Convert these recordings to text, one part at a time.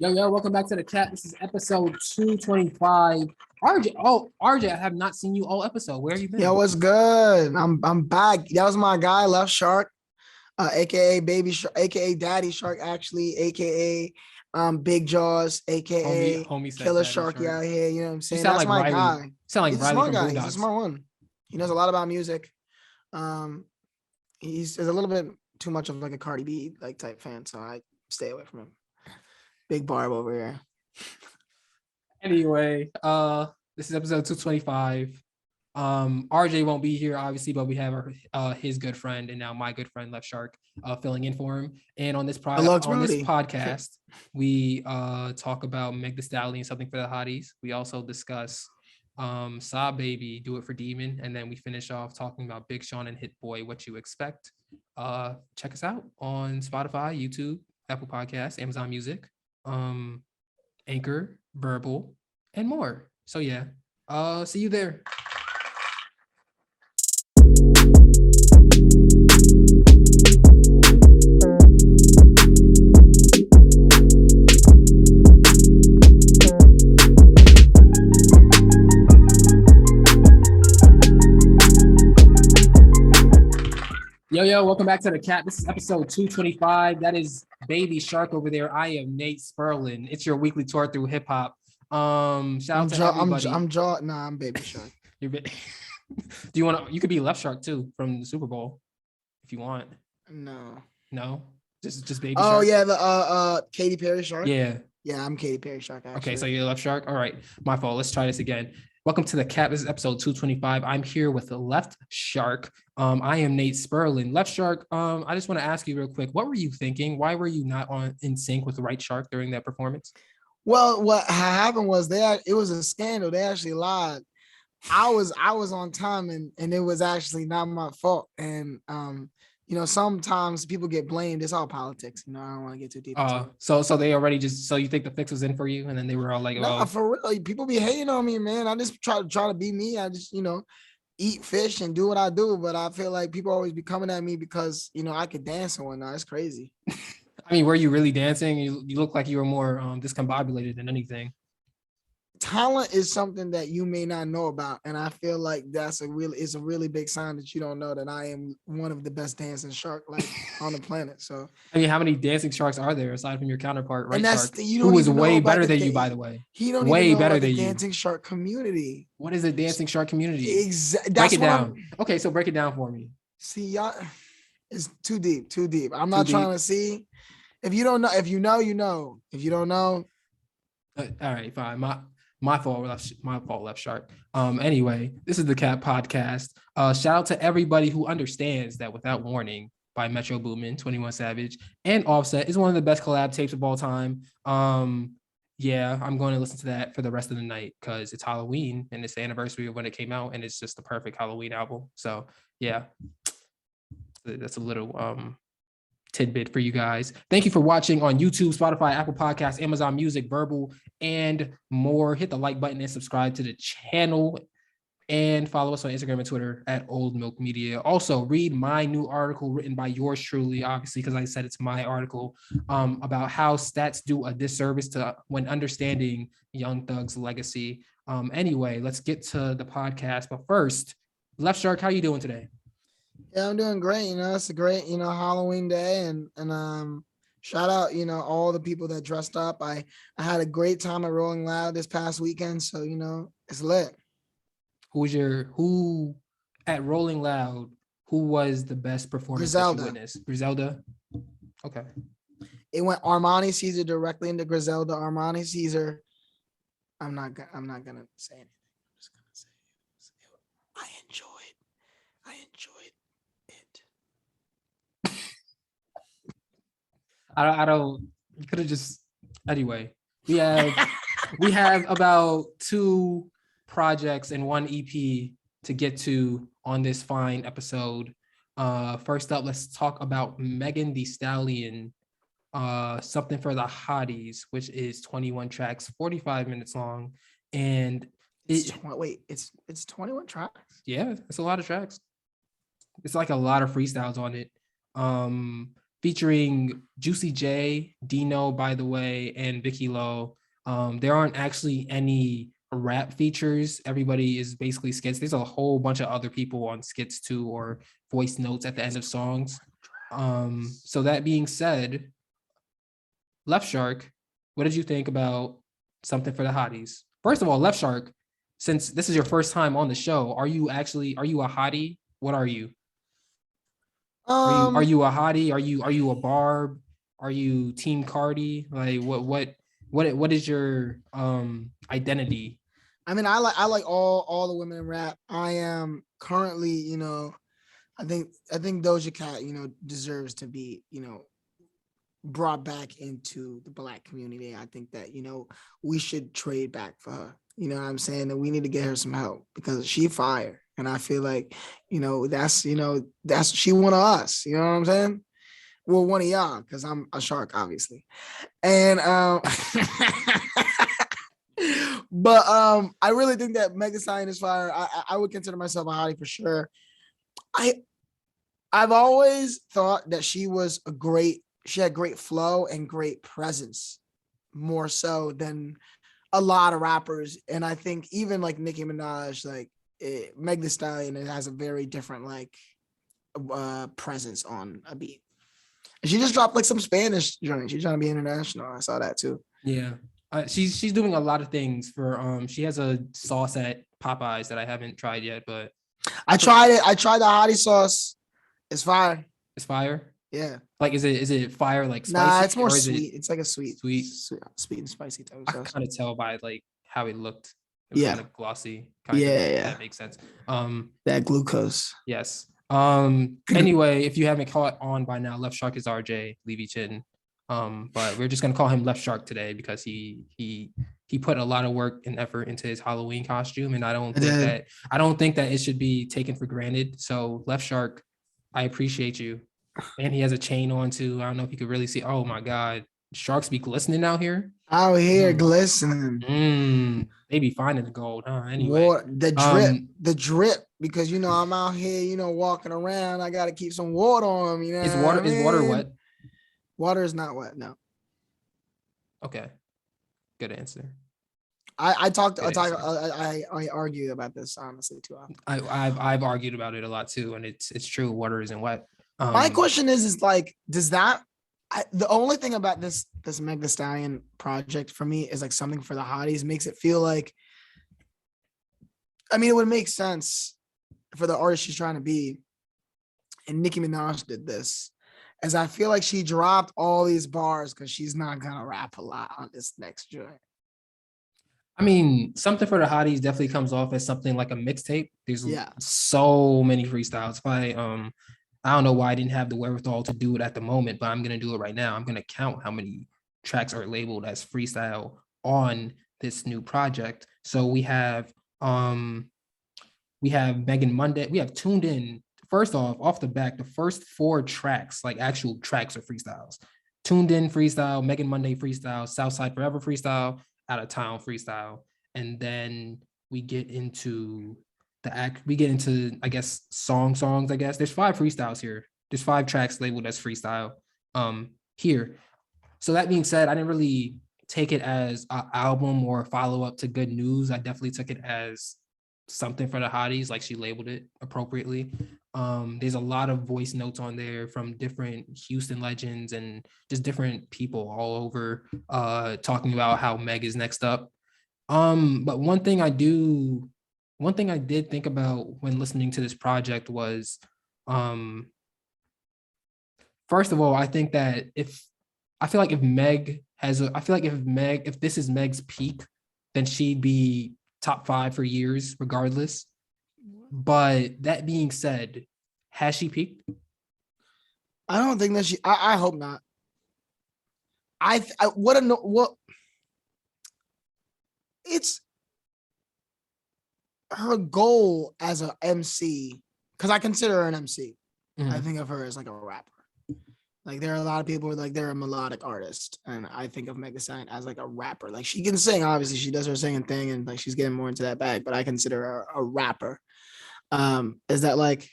Yo, welcome back to the chat. This is episode 225. RJ, I have not seen you all episode. Where have you been? Yo, what's good? I'm back. That was my guy, Left Shark, aka Baby Shark, aka Daddy Shark, actually, aka Big Jaws, aka Homie said Killer Daddy Sharky out here. You know what I'm saying? sound That's like my Riley. guy. You sound like He's a Riley smart from guy. He's a Boondocks. smart one. He knows a lot about music. He's a little bit too much of like a Cardi B like type fan, so I stay away from him. Big Barb over here. Anyway, this is episode 225. RJ won't be here, obviously, but we have his good friend and now my good friend Left Shark filling in for him. And on this podcast, we talk about Megan Thee Stallion, Something For The Hotties. We also discuss SahBabii, Do It For Demon, and then we finish off talking about Big Sean and Hit Boy, What You Expect. Check us out on Spotify, YouTube, Apple Podcasts, Amazon Music, Anchor, Verbal, and more. So yeah, see you there. Yo, welcome back to the cat. This is episode 225. That is Baby Shark over there. I am Nate Sperlin. It's your weekly tour through hip hop. Shout out to everybody. I'm Baby Shark. Do you want to? You could be Left Shark too from the Super Bowl, if you want. No, just Baby Shark. Oh yeah, the Katy Perry Shark. Yeah, I'm Katy Perry Shark. Actually. Okay, so you're Left Shark. All right, my fault. Let's try this again. Welcome to the Cat. This is episode 225. I'm here with the Left Shark. I am Nate Sperlin. Left Shark. I just want to ask you real quick. What were you thinking? Why were you not in sync with the Right Shark during that performance? Well, what happened was it was a scandal. They actually lied. I was on time and it was actually not my fault. And sometimes people get blamed. It's all politics. I don't want to get too deep. So they already so you think the fix was in for you, and then they were all like, "No, for real. People be hating on me, man. I just try to be me. I just eat fish and do what I do. But I feel like people always be coming at me because I could dance and whatnot. It's crazy." I mean, were you really dancing? You look like you were more discombobulated than anything. Talent is something that you may not know about, and I feel like it's a really big sign that you don't know that I am one of the best dancing shark on the planet. So I mean, how many dancing sharks are there aside from your counterpart, Right Shark, who is way better than you, by the way? He don't way even know better than the dancing shark community. What is a dancing shark community? Exactly. Break it down. Okay, so break it down for me. See, y'all, it's too deep. I'm not trying to see. If you don't know, if you know, you know. If you don't know, all right, fine. My fault, Left Shark. Anyway, this is the Cat Podcast. Shout out to everybody who understands that Without Warning by Metro Boomin, 21 Savage, and Offset is one of the best collab tapes of all time. Yeah, I'm going to listen to that for the rest of the night because it's Halloween and it's the anniversary of when it came out, and it's just the perfect Halloween album. So yeah, that's a little tidbit for you guys. Thank you for watching on YouTube, Spotify, Apple Podcasts, Amazon Music, Verbal, and more. Hit the like button and subscribe to the channel, and follow us on Instagram and Twitter at OldMilk Media. Also, read my new article written by yours truly, obviously, because I said it's my article, about how stats do a disservice to when understanding Young Thug's legacy. Anyway, let's get to the podcast. But first, Left Shark, how you doing today? Yeah, I'm doing great. It's a great, Halloween day, and shout out, all the people that dressed up. I had a great time at Rolling Loud this past weekend, so it's lit. Who at Rolling Loud? Who was the best performance that you witnessed? Griselda. Okay. It went Armani Caesar directly into Griselda. Armani Caesar. I'm not gonna say anything. I'm just gonna say I enjoyed it. I don't. You could have just. Anyway, we have about 2 projects and 1 EP to get to on this fine episode. First up, let's talk about Megan Thee Stallion, Something For The Hotties, which is 21 tracks, 45 minutes long, and it's 21 tracks. Yeah, it's a lot of tracks. It's like a lot of freestyles on it. featuring Juicy J, Dino, by the way, and Vicky Lowe. There aren't actually any rap features. Everybody is basically skits. There's a whole bunch of other people on skits too, or voice notes at the end of songs. So that being said, Left Shark, what did you think about Something for the Hotties? First of all, Left Shark, since this is your first time on the show, are you a hottie? What are you? Are Um, you a hottie? Are you a barb? Are you Team Cardi? Like what is your identity? I mean, I like all the women in rap. I am currently, I think Doja Cat, deserves to be, brought back into the Black community. I think that, we should trade back for her. You know what I'm saying? That we need to get her some help because she fire. And I feel like, that's she one of us. You know what I'm saying? Well, one of y'all, because I'm a shark, obviously. And but I really think that Megan Thee Stallion is fire. I would consider myself a hottie for sure. I I've always thought that she had great flow and great presence, more so than a lot of rappers. And I think even like Nicki Minaj, like Meg Thee Stallion, it has a very different like presence on a beat. And she just dropped like some Spanish joint. She's trying to be international. I saw that too. Yeah. She's doing a lot of things for she has a sauce at Popeyes that I haven't tried yet, but I tried it. I tried the hottie sauce. It's fire. it's fire. Yeah. Like is it fire like spicy? Nah, it's more or is sweet. It's like a sweet sweet? sweet and spicy type I of sauce. kind of tell by like how it looked. It was Yeah. kind of glossy. Kind Yeah, of, yeah. that makes sense. That glucose. Yes. Anyway, if you haven't caught on by now, Left Shark is RJ Levy Chin. But we're just gonna call him Left Shark today because he put a lot of work and effort into his Halloween costume, and I don't think that it should be taken for granted. So Left Shark, I appreciate you. And he has a chain on too. I don't know if you could really see. Oh my God, sharks be glistening out here. Out here glistening. They be finding the gold, huh? Anyway, Water, the drip, because I'm out here, walking around. I gotta keep some water on me. Is water wet? Water is not wet. No. Okay, good answer. I argued about this honestly too often. I've argued about it a lot too, and it's true. Water isn't wet. My question is like, does that? The only thing about this Meg Thee Stallion project for me is like Something for the Hotties makes it feel like. I mean, it would make sense for the artist she's trying to be, and Nicki Minaj did this, as I feel like she dropped all these bars because she's not gonna rap a lot on this next joint. I mean, Something for the Hotties definitely comes off as something like a mixtape. There's so many freestyles. If I don't know why I didn't have the wherewithal to do it at the moment, but I'm gonna do it right now. I'm gonna count how many tracks are labeled as freestyle on this new project. So we have Megan Monday. We have Tuned In. First off the back, the first 4 tracks, like actual tracks, are freestyles. Tuned In freestyle, Megan Monday freestyle, Southside Forever freestyle, Out of Town freestyle, and then we get into I guess songs. I guess there's 5 freestyles here. There's 5 tracks labeled as freestyle here. So that being said, I didn't really take it as an album or a follow-up to Good News. I definitely took it as Something for the Hotties, like she labeled it appropriately. There's a lot of voice notes on there from different Houston legends and just different people all over talking about how Meg is next up. But one thing I did think about when listening to this project was first of all, I think that if this is Meg's peak, then she'd be top 5 for years regardless. But that being said, has she peaked? I don't think that I hope not. It's her goal as an MC, because I consider her an MC. Mm-hmm. I think of her as like a rapper. Like there are a lot of people like they're a melodic artist, and I think of Megan Thee Stallion as like a rapper. Like she can sing, obviously she does her singing thing, and like she's getting more into that bag. But I consider her a rapper. Is that like?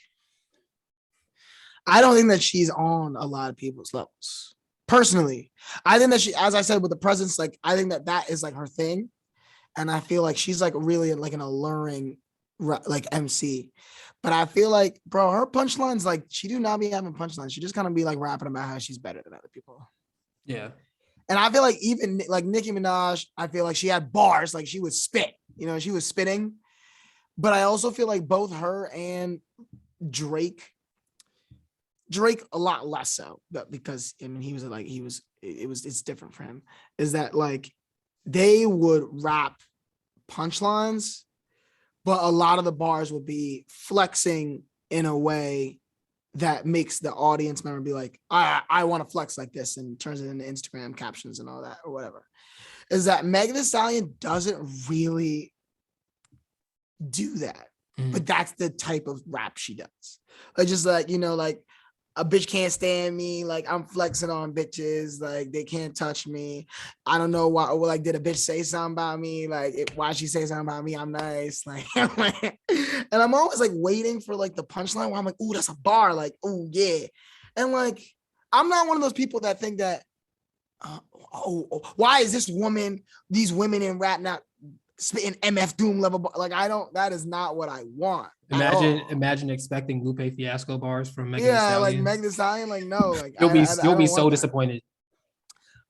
I don't think that she's on a lot of people's levels. Personally, I think that she, as I said, with the presence, like I think that is like her thing, and I feel like she's like really like an alluring like MC. But I feel like, bro, her punchlines, like she do not be having punchlines. She just kind of be like rapping about how she's better than other people. Yeah. And I feel like even like Nicki Minaj, I feel like she had bars, like she would spit, she was spitting. But I also feel like both her and Drake a lot less so, but because I mean it's different for him. Is that like they would rap punchlines, but a lot of the bars would be flexing in a way that makes the audience member be like, I want to flex like this, and turns it into Instagram captions and all that or whatever. Is that Megan Thee Stallion doesn't really do that, but that's the type of rap she does. Like just like, like a bitch can't stand me, like I'm flexing on bitches, like they can't touch me. I don't know why, or like did a bitch say something about me? Like why she say something about me? I'm nice, like, and I'm always like waiting for like the punchline where I'm like, ooh, that's a bar, like, ooh, yeah. And like, I'm not one of those people that think that, why is these women in rap not spitting MF Doom level? Like, that is not what I want. Imagine expecting Lupe Fiasco bars from Megan Thee Stallion. Like Megan Thee Stallion, like no, like you'll be so disappointed.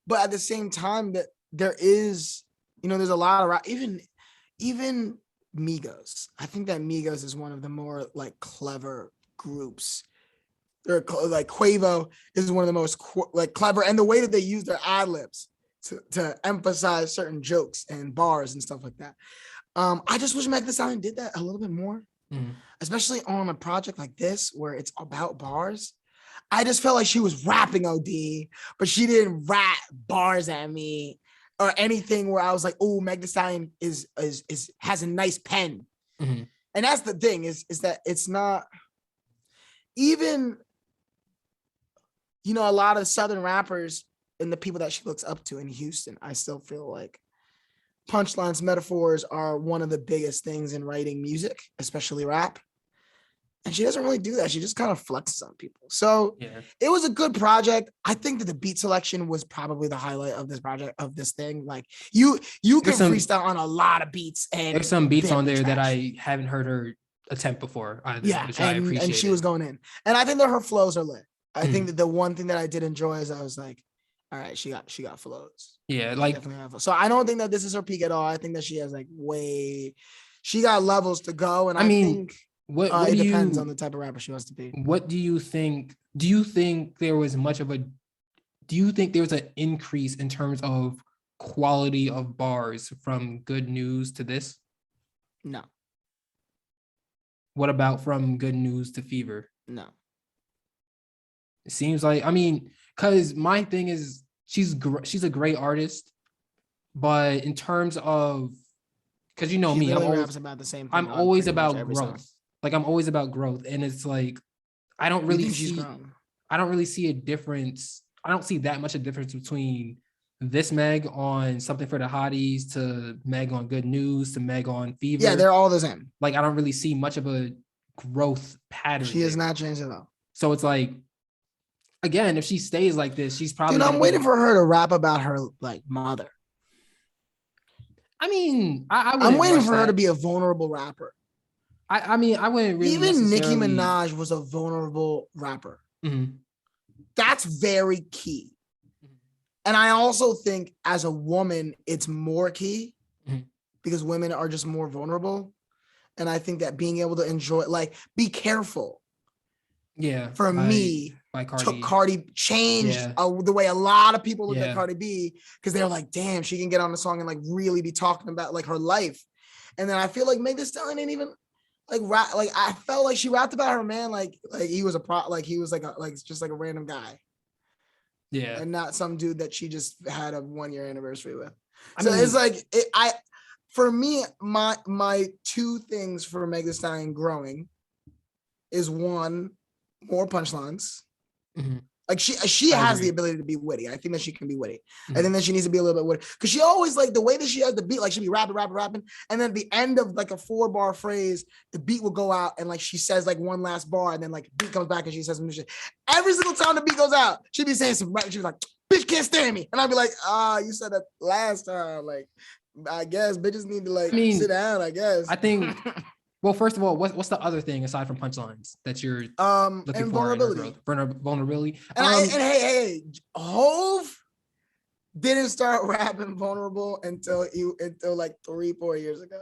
But at the same time, that there is, there's a lot of rap, even Migos. I think that Migos is one of the more like clever groups. Or like Quavo is one of the most like clever, and the way that they use their ad libs to emphasize certain jokes and bars and stuff like that. I just wish Megan Thee Stallion did that a little bit more, especially on a project like this where it's about bars. I just felt like she was rapping OD, but she didn't rap bars at me or anything where I was like, oh, Megan Thee Stallion has a nice pen. And that's the thing is that it's not even, a lot of Southern rappers and the people that she looks up to in Houston. I still feel like punchlines, metaphors are one of the biggest things in writing music, especially rap. And she doesn't really do that. She just kind of flexes on people. So It was a good project. I think that the beat selection was probably the highlight of this project, of this thing. Like you can freestyle on a lot of beats, and there's some beats on there that I haven't heard her attempt before either, which I appreciate. And she was going in. And I think that her flows are lit. I think that the one thing that I did enjoy is I was like, all right, she got flows. Yeah, like so I don't think that this is her peak at all. I think that she has like she got levels to go. And I think it depends on the type of rapper she wants to be. What do you think? Do you think there was an increase in terms of quality of bars from Good News to this? No. What about from Good News to Fever? No. It seems like, because my thing is she's a great artist, but in terms of, because me, I'm always about the same thing. I'm always about growth. Like I'm always about growth, and it's like I don't really see a difference. I don't see that much a difference between this Meg on Something for the Hotties to Meg on Good News to Meg on Fever. Yeah, they're all the same. Like I don't really see much of a growth pattern. She has not changed at all. So it's like, again, if she stays like this, she's probably. I'm waiting for her to rap about her like mother. I'm waiting for her to be a vulnerable rapper. I wouldn't really. Even Nicki Minaj was a vulnerable rapper. That's very key. And I also think as a woman, it's more key because women are just more vulnerable. And I think that being able to enjoy, like, be careful. Yeah. For me, took Cardi, changed the way a lot of people look at Cardi B, because they're like, damn, she can get on the song and like really be talking about like her life. And then I feel like Megan Thee Stallion ain't even like rap. Like I felt like she rapped about her man like he was he was just like a random guy. Yeah. And not some dude that she just had a 1-year anniversary with. It's like for me, my two things for Megan Thee Stallion growing is one, more punchlines, Like she I has the agree. ability to be witty. I think that she can be witty. Mhm. I think that she needs to be a little bit witty. Because she always like the way that she has the beat, like she'll be rapping. And then at the end of like a 4-bar phrase, the beat will go out and like she says like one last bar, and then like beat comes back and she says some shit. Every single time the beat goes out, she'd be saying some rap. She'd be like, bitch can't stand me. And I'd be like, you said that last time. Like, I guess bitches need to like sit down, I guess. I think well, first of all, what's the other thing aside from punchlines that you're looking and for in her vulnerability. growth? Vulnerability. And hey, Hove didn't start rapping vulnerable until like 3-4 years ago.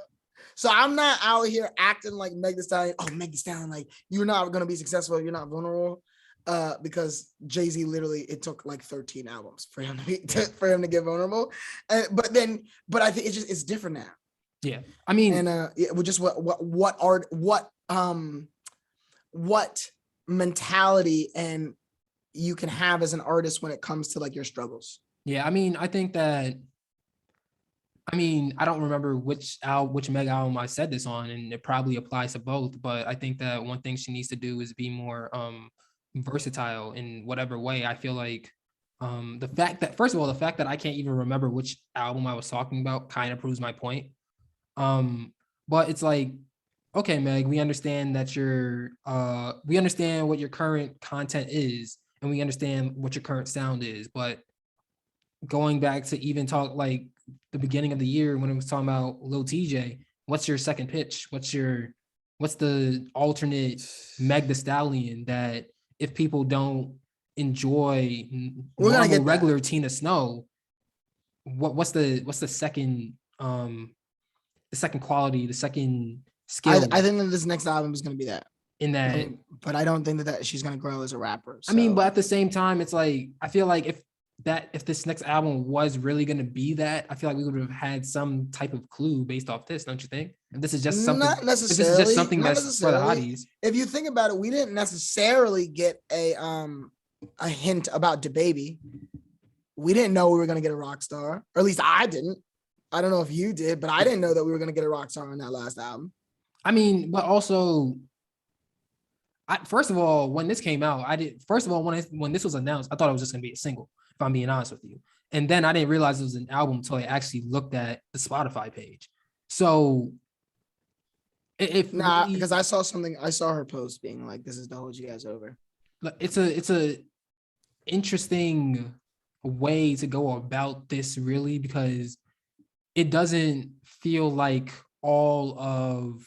So I'm not out here acting like Megan Thee Stallion. Oh, Megan Thee Stallion, like you're not gonna be successful if you're not vulnerable. Because Jay-Z literally, it took like 13 albums for him to get vulnerable. But I think it's different now. Yeah, I mean, and just what mentality and you can have as an artist when it comes to like your struggles. Yeah, I mean, I think that. I mean, I don't remember which Meg album I said this on, and it probably applies to both. But I think that one thing she needs to do is be more versatile in whatever way. I feel like the fact that, first of all, the fact that I can't even remember which album I was talking about kind of proves my point. But it's like, okay, Meg, we understand that we understand what your current content is, and we understand what your current sound is. But going back to even talk like the beginning of the year when it was talking about Lil TJ, what's your second pitch? What's the alternate Meg Thee Stallion that if people don't enjoy normal regular Tina Snow, what's the second quality, the second skill? I think that this next album is going to be that. In that, but I don't think that she's going to grow as a rapper. So. I mean, but at the same time, it's like I feel like if this next album was really going to be that, I feel like we would have had some type of clue based off this, don't you think? If this is just something, not necessarily, if this is just something that's for the hotties. If you think about it, we didn't necessarily get a hint about DaBaby. We didn't know we were going to get a rock star, or at least I didn't. I don't know if you did, but I didn't know that we were going to get a rock star on that last album. I mean, but also, first of all, when this came out, when this was announced, I thought it was just going to be a single, if I'm being honest with you. And then I didn't realize it was an album until I actually looked at the Spotify page. So because I saw her post being like, this is to hold you guys over. It's a interesting way to go about this, really, because it doesn't feel like all of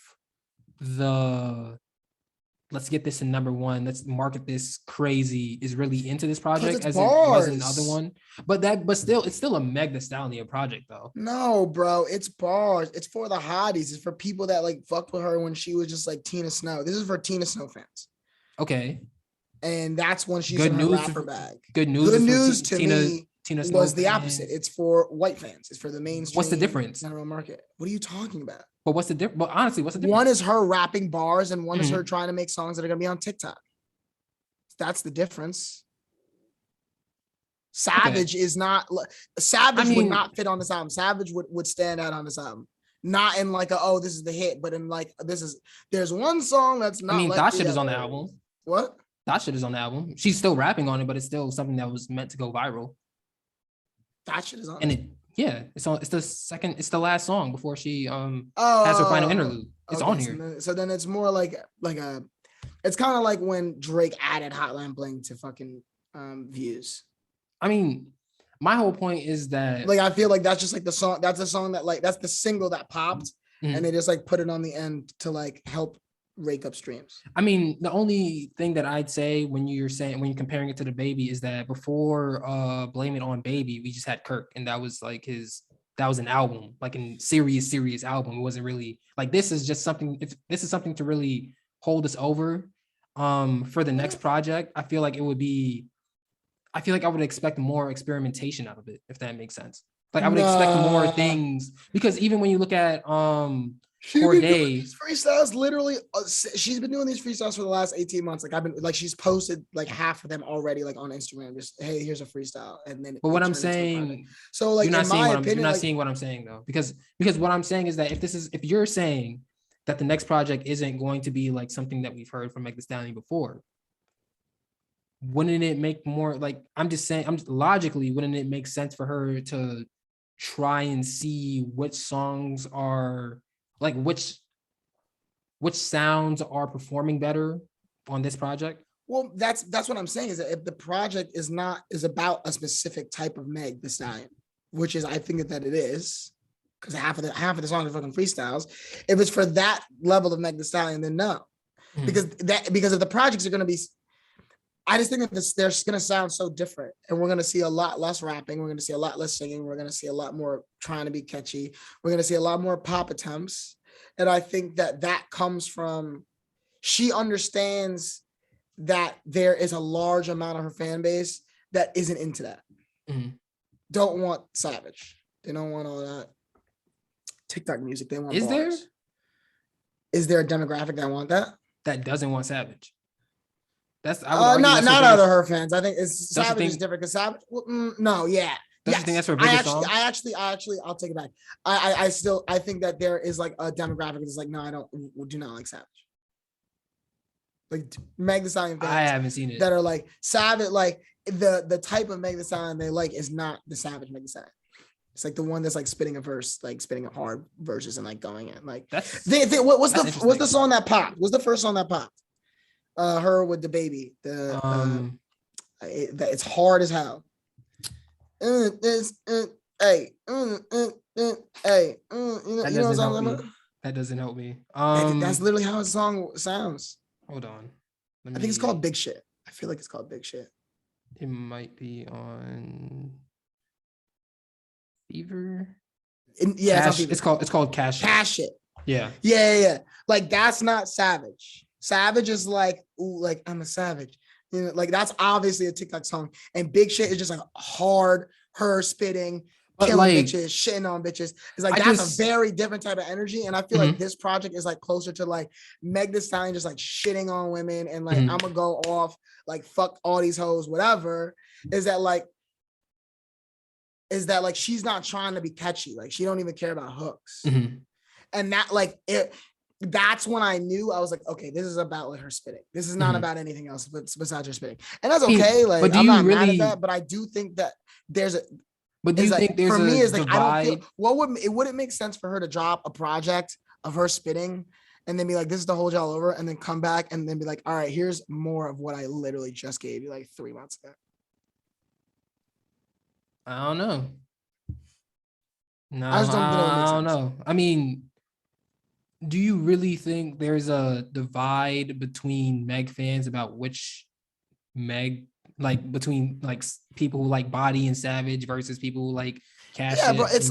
the let's get this in number one, let's market this crazy is really into this project as bars. It was another one. But still, it's still a Meg Thee Stallion project though. No, bro, it's bars. It's for the hotties. It's for people that like fucked with her when she was just like Tina Snow. This is for Tina Snow fans. Okay. And that's when she's in her rapper bag. Good news to me Tina Snow was the opposite. It's for white fans. It's for the mainstream. What's the difference? General market. What are you talking about? But what's the difference? But honestly, what's the difference? One is her rapping bars, and one is her trying to make songs that are gonna be on TikTok. That's the difference. Savage is not. Savage would not fit on this album. Savage would stand out on this album. Not in like this is the hit, but in like there's one song that's not. I mean, like that shit is on the album. What? That shit is on the album. She's still rapping on it, but it's still something that was meant to go viral. That shit is on. And it's the last song before she has her final interlude. It's on here. So then it's more like it's kind of like when Drake added Hotline Bling to fucking views. I mean, my whole point is that like I feel like that's just like the song. That's the song that like that's the single that popped, and they just like put it on the end to like help rake up streams. I mean, the only thing that I'd say when you're comparing it to DaBaby is that before Blame It On Baby, we just had Kirk, and that was an album, like a serious album. It wasn't really like this is just something. This is something to really hold us over for the next project. I feel like I would expect more experimentation out of it, if that makes sense. Like I would expect more things, because even when you look at these freestyles, literally she's been doing these freestyles for the last 18 months. Like I've been like she's posted like half of them already, like on Instagram, just hey, here's a freestyle. And then but what I'm saying, so like you're not seeing what I'm saying though, because what I'm saying is that if you're saying that the next project isn't going to be like something that we've heard from Megan Thee Stallion before, wouldn't it make more like I'm just saying, logically, wouldn't it make sense for her to try and see which songs are like which sounds are performing better on this project? Well, that's what I'm saying, is that if the project is about a specific type of Meg Thee Stallion, which is, I think that it is, because half of the songs are fucking freestyles. If it's for that level of Meg Thee Stallion, then no. Because if the projects are going to be, I just think that they're going to sound so different, and we're going to see a lot less rapping. We're going to see a lot less singing. We're going to see a lot more trying to be catchy. We're going to see a lot more pop attempts. And I think that comes from, she understands that there is a large amount of her fan base that isn't into that. Don't want Savage. They don't want all that TikTok music. They want bars. Is there a demographic that want that? That doesn't want Savage. That's not out of her fans. I think it's Savage is different because Savage. No, yeah. Don't you think that's her biggest song? I actually, I'll take it back. I think that there is like a demographic that's like, no, I do not like Savage. Like Meg Thee Stallion fans, I haven't seen it, that are like Savage, like the type of Meg Thee Stallion they like is not the Savage Meg Thee Stallion. It's like the one that's like spitting a verse, like spitting a hard verses and like going in. Like what's the song that popped? What's the first song that popped? Her with the baby. It's hard as hell. That doesn't help me. That's literally how a song sounds. Hold on. I think it's called Big Shit. I feel like it's called Big Shit. It might be on Fever. It's called Cash. Cash Shit. Yeah. Yeah. Like that's not Savage. Savage is like, ooh, like I'm a savage. You know, like that's obviously a TikTok song. And Big Shit is just like hard, her spitting, killing like, bitches, shitting on bitches. It's like that's a very different type of energy. And I feel like this project is like closer to like Meg Thee Stallion just like shitting on women and like I'm gonna go off, like fuck all these hoes, whatever. Is that like she's not trying to be catchy. Like she don't even care about hooks. And that like that's when I knew. I was like, okay, this is about like her spitting. This is not about anything else besides her spitting. And that's okay. Like I'm not mad at that, but I do think that there's a. But do you think there's for me? Is like divide? I don't feel. Would it make sense for her to drop a project of her spitting and then be like, this is to hold y'all over, and then come back and then be like, all right, here's more of what I literally just gave you like 3 months ago. I don't know. No, I just don't know. I mean, do you really think there's a divide between Meg fans about which Meg, like between like people who like Body and Savage versus people who like Cash? Yeah, bro, it's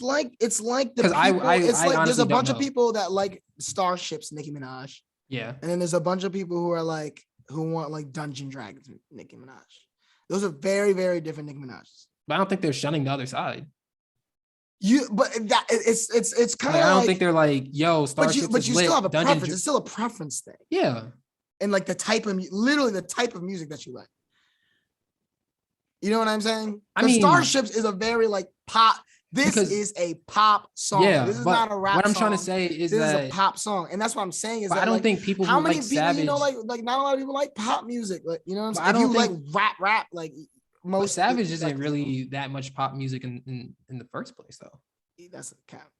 like the people, there's a bunch of people that like Starships Nicki Minaj. Yeah. And then there's a bunch of people who are like who want like Dungeon Dragons Nicki Minaj. Those are very, very different Nicki Minaj's. But I don't think they're shunning the other side. But that it's kind of like, I don't think they're like, yo, Starships but you lit, still have a preference. It's still a preference thing. Yeah. And like the type of literally the type of music that you like. You know what I'm saying? I mean, Starships is a very like pop. This is a pop song. Yeah, this is not a rap song. What I'm trying to say is this is a pop song, and that's what I'm saying is that I don't think people how many like people Savage, you know like not a lot of people like pop music. Like you know what I'm saying? I don't think like rap like most Savage isn't really that much pop music in the first place though. That's a cap.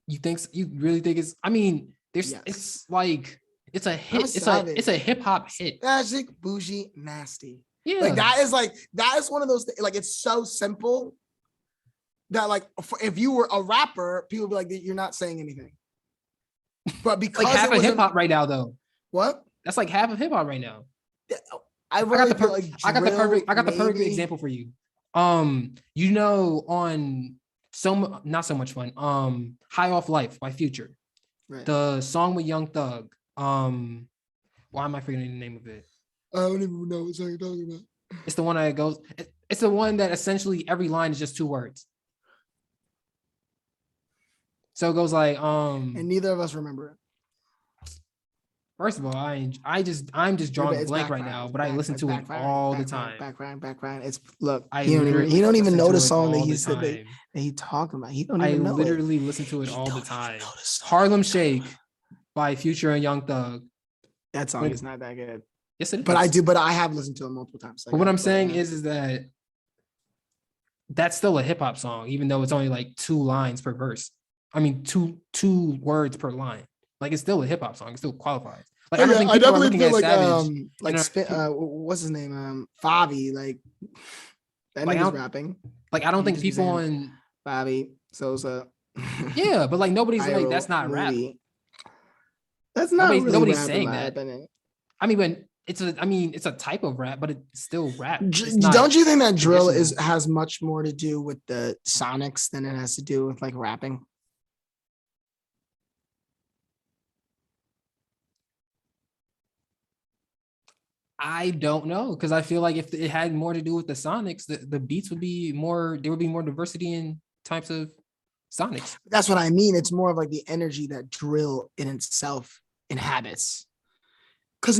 You think you really think it's? I mean, there's it's like it's a hit. It's a hip hop hit. Magic, bougie, nasty. Yeah, like that is one of those things. Like it's so simple that like if you were a rapper, people would be like, you're not saying anything. But because like half of hip hop right now, though. What? That's like half of hip hop right now. I got the perfect example for you. You know, on not so much fun. High Off Life by Future. Right. The song with Young Thug. Why am I forgetting the name of it? I don't even know what song you're talking about. It's the one that goes. It's the one that essentially every line is just 2 words. So it goes like and neither of us remember it. First of all, I'm just drawing a blank right now, but I listen to it all the time. Background. It's look. He don't even know the song that he said that he talking about. He don't even know. I literally listen to it all the time. Harlem Shake by Future and Young Thug. That song is not that good. Yes, it is. But I have listened to it multiple times. But what I'm saying is that that's still a hip hop song, even though it's only like 2 lines per verse. I mean, two words per line. Like it's still a hip hop song. It still qualifies. Like I don't think people are looking at Savage. What's his name? Favi, like that nigga's rapping. Like I don't think people on Favi Sosa. Yeah, but like nobody's like that's not rap. That's not nobody's saying that. I mean, it's a type of rap, but it's still rap. Don't you think that drill has much more to do with the sonics than it has to do with like rapping? I don't know, because I feel like if it had more to do with the sonics, the beats would be more. There would be more diversity in types of sonics. That's what I mean. It's more of like the energy that drill in itself inhabits. Because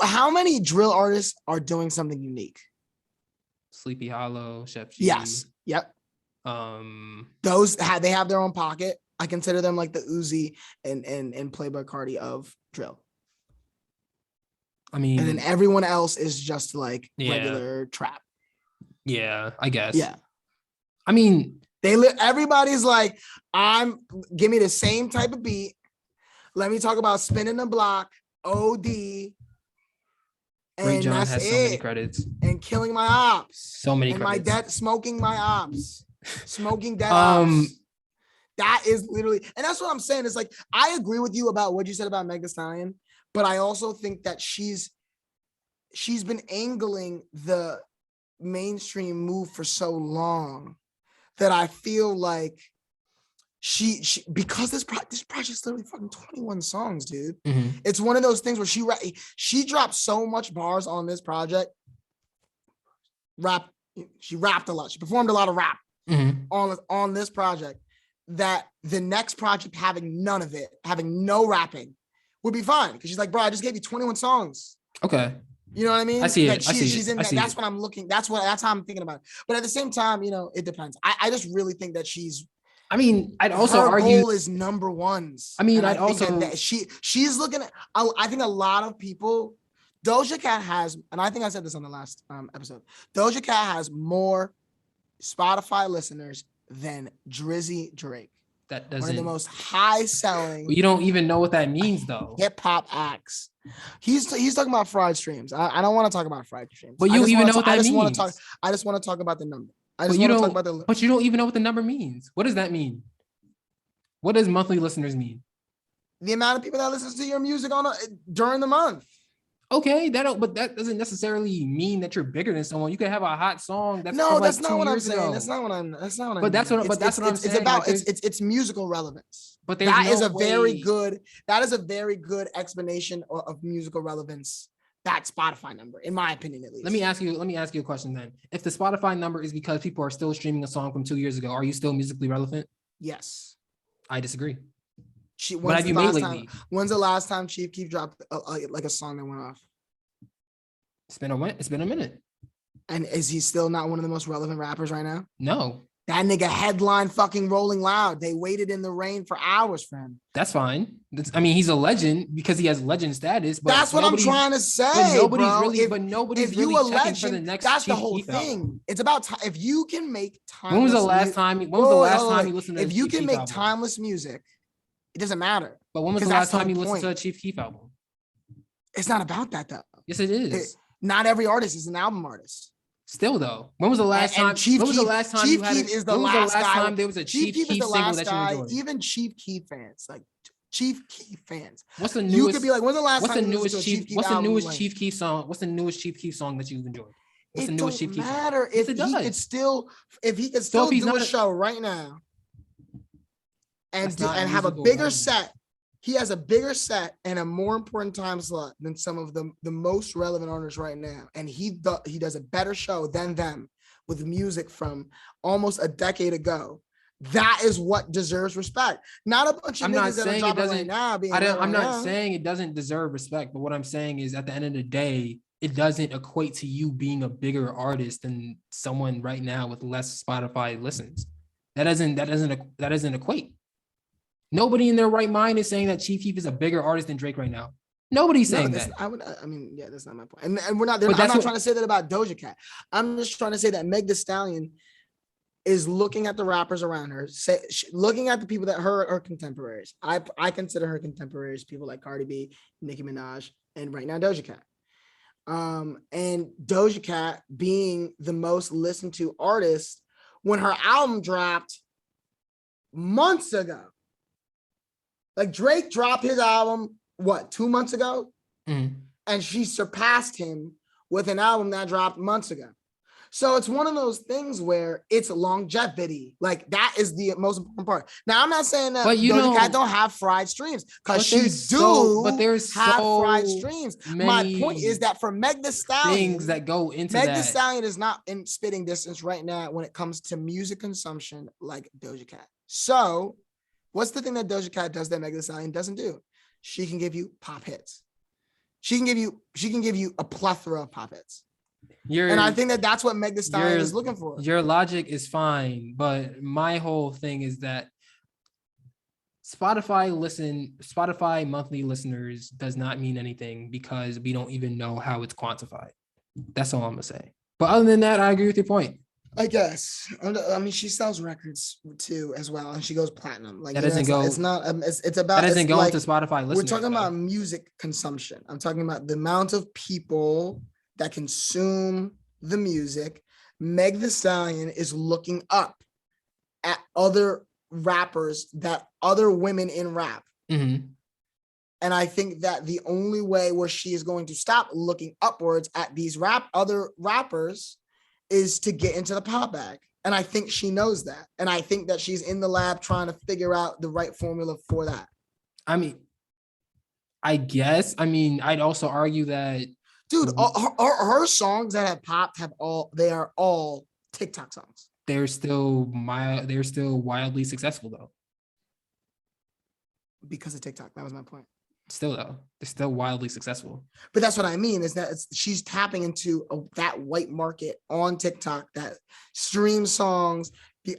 how many drill artists are doing something unique? Sleepy Hollow, Chef G. Yes. Yep. They have their own pocket. I consider them like the Uzi and Playboy Cardi of drill. I mean, and then everyone else is just like regular trap. Yeah, I guess. Yeah. I mean, everybody's like, give me the same type of beat. Let me talk about spinning the block, OD. Ray John has so many credits. And killing my ops. So many credits. Smoking my ops. Smoking dead ops. That is literally, and that's what I'm saying. It's like, I agree with you about what you said about Megan Thee Stallion, but I also think that she's been angling the mainstream move for so long that I feel like she because this project's literally fucking 21 songs, dude. Mm-hmm. It's one of those things where she dropped so much bars on this project. She rapped a lot. She performed a lot of rap on this project, that the next project having none of it, having no rapping, would be fine. Because she's like, bro, I just gave you 21 songs. Okay. You know what I mean? I see it. She's in that. That's what I'm looking. That's how I'm thinking about it. But at the same time, it depends. I just really think that I'd also her argue goal is number ones. I'd also that she's looking at. I think a lot of people. Doja Cat has, and I think I said this on the last episode. Doja Cat has more Spotify listeners than Drizzy Drake. That doesn't. One of the most high-selling. You don't even know what that means, though. Hip hop acts. He's talking about fried streams. I don't want to talk about fried streams. But you don't even know what that means. I just want to talk about the number. But you don't even know what the number means. What does that mean? What does monthly listeners mean? The amount of people that listen to your music during the month. Okay, but that doesn't necessarily mean that you're bigger than someone. You could have a hot song that's that's not what I'm saying. That's not what I'm saying. But that's what I'm saying. It's about it's musical relevance. But that is a very good explanation of musical relevance. That Spotify number, in my opinion, at least. Let me ask you a question then. If the Spotify number is because people are still streaming a song from 2 years ago, are you still musically relevant? Yes. I disagree. What have you made lately? When's the last time Chief Keef dropped like a song that went off? It's been a minute. And is he still not one of the most relevant rappers right now? No. That nigga headline fucking Rolling Loud. They waited in the rain for hours for him. That's fine. He's a legend because he has legend status. But that's what I'm trying to say. But nobody's really checking for the next. That's the whole thing. It's about time. If you can make timeless. When was the last time you listened to? If you can make timeless music, it doesn't matter. But when was the last time you listened to a Chief Keef album? It's not about that though. Yes, it is. Not every artist is an album artist. Still though, when was the last time? Chief Keef is the last guy. There was a Chief Keef single that you enjoyed. Even Chief Keef fans, like Chief Keef fans. What's the newest? You could be like, when's the last time? What's the newest Chief Keef song? What's the newest Chief Keef song that you've enjoyed? What's the newest Chief Keef song? Matter if he could still do a show right now and have a bigger set. He has a bigger set and a more important time slot than some of the most relevant artists right now. And he does a better show than them with music from almost a decade ago. That is what deserves respect. Not a bunch of niggas that are dropping right now. I'm not saying it doesn't deserve respect, but what I'm saying is at the end of the day, it doesn't equate to you being a bigger artist than someone right now with less Spotify listens. That doesn't equate. Nobody in their right mind is saying that Chief Keef is a bigger artist than Drake right now. Nobody's No, saying that's that. I mean, yeah, that's not my point. And we're not. But I'm that's not what. trying to say that about Doja Cat. I'm just trying to say that Meg Thee Stallion is looking at the rappers around her, looking at the people that her contemporaries. I consider her contemporaries people like Cardi B, Nicki Minaj, and right now Doja Cat. And Doja Cat being the most listened to artist when her album dropped months ago. Like Drake dropped his album, what, 2 months ago? Mm. And she surpassed him with an album that dropped months ago. So it's one of those things where it's longevity. Like that is the most important part. Now, I'm not saying that But you Doja Cat know, don't have fried streams because but she there's have fried so streams. My point is many that for Meg Thee things Stallion, that go into Meg Thee that. Stallion is not in spitting distance right now when it comes to music consumption like Doja Cat. So what's the thing that Doja Cat does that Meg Thee Stallion doesn't do? She can give you pop hits. She can give you a plethora of pop hits. And I think that that's what Meg Thee Stallion is looking for. Your logic is fine, but my whole thing is that Spotify monthly listeners does not mean anything because we don't even know how it's quantified. That's all I'm gonna say. But other than that, I agree with your point. I guess. I mean, she sells records too as well, and she goes platinum. Like that doesn't go. It's not. It's about. That doesn't go like, into Spotify listeners. We're talking though. about music consumption. I'm talking about the amount of people that consume the music. Meg Thee Stallion is looking up at other rappers, that other women in rap. Mm-hmm. And I think that the only way where she is going to stop looking upwards at these other rappers is to get into the pop bag. And I think she knows that. And I think that she's in the lab trying to figure out the right formula for that. I mean, I guess. I mean, I'd also argue that, dude, her songs that have popped they are all TikTok songs. They're still wildly successful though. Because of TikTok. That was my point. Still though, they're still wildly successful. But that's what I mean is that she's tapping into that white market on TikTok that streams songs